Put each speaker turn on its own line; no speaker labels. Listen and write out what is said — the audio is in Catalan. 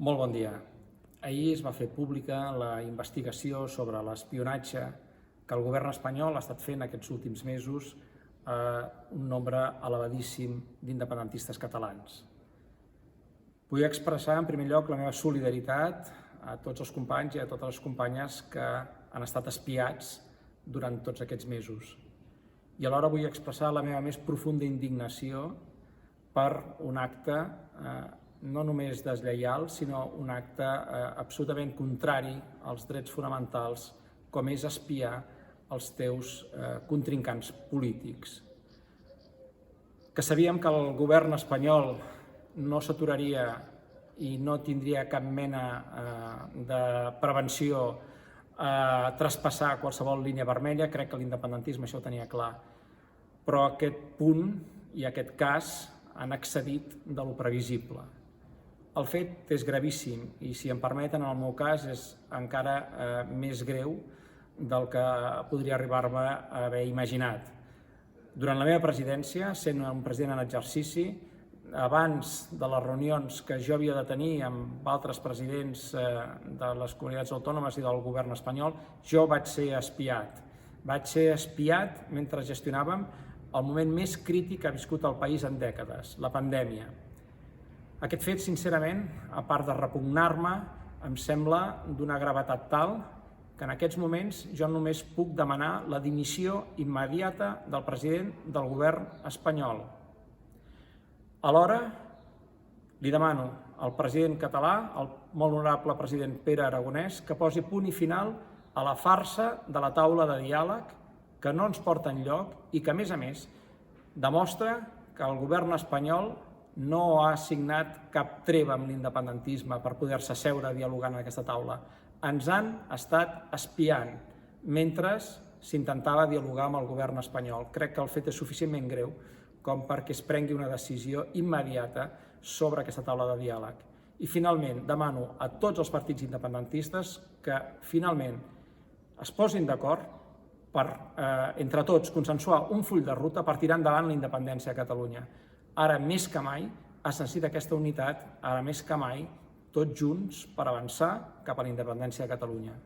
Molt bon dia. Ahir es va fer pública la investigació sobre l'espionatge que el govern espanyol ha estat fent aquests últims mesos a un nombre elevadíssim d'independentistes catalans. Vull expressar en primer lloc la meva solidaritat a tots els companys i a totes les companyes que han estat espiats durant tots aquests mesos. I alhora vull expressar la meva més profunda indignació per un acte no només deslleial, sinó un acte absolutament contrari als drets fonamentals, com és espiar els teus contrincants polítics. Que sabíem que el govern espanyol no s'aturaria i no tindria cap mena de prevenció a traspassar qualsevol línia vermella, crec que l'independentisme això ho tenia clar. Però aquest punt i aquest cas han excedit de lo previsible. El fet és gravíssim i, si em permeten, en el meu cas és encara més greu del que podria arribar-me a haver imaginat. Durant la meva presidència, sent un president en exercici, abans de les reunions que jo havia de tenir amb altres presidents de les comunitats autònomes i del govern espanyol, jo vaig ser espiat. Vaig ser espiat mentre gestionàvem el moment més crític que ha viscut el país en dècades, la pandèmia. Aquest fet, sincerament, a part de repugnar-me, em sembla d'una gravetat tal que en aquests moments jo només puc demanar la dimissió immediata del president del govern espanyol. Alhora, li demano al president català, el molt honorable president Pere Aragonès, que posi punt i final a la farsa de la taula de diàleg que no ens porta enlloc i que, a més, demostra que el govern espanyol no ha signat cap treva amb l'independentisme per poder-se asseure dialogant en aquesta taula. Ens han estat espiant mentre s'intentava dialogar amb el govern espanyol. Crec que el fet és suficientment greu com perquè es prengui una decisió immediata sobre aquesta taula de diàleg. I finalment demano a tots els partits independentistes que finalment es posin d'acord per, entre tots, consensuar un full de ruta per tirar endavant la independència a Catalunya. Ara més que mai es necessita aquesta unitat, ara més que mai, tots junts per avançar cap a la independència de Catalunya.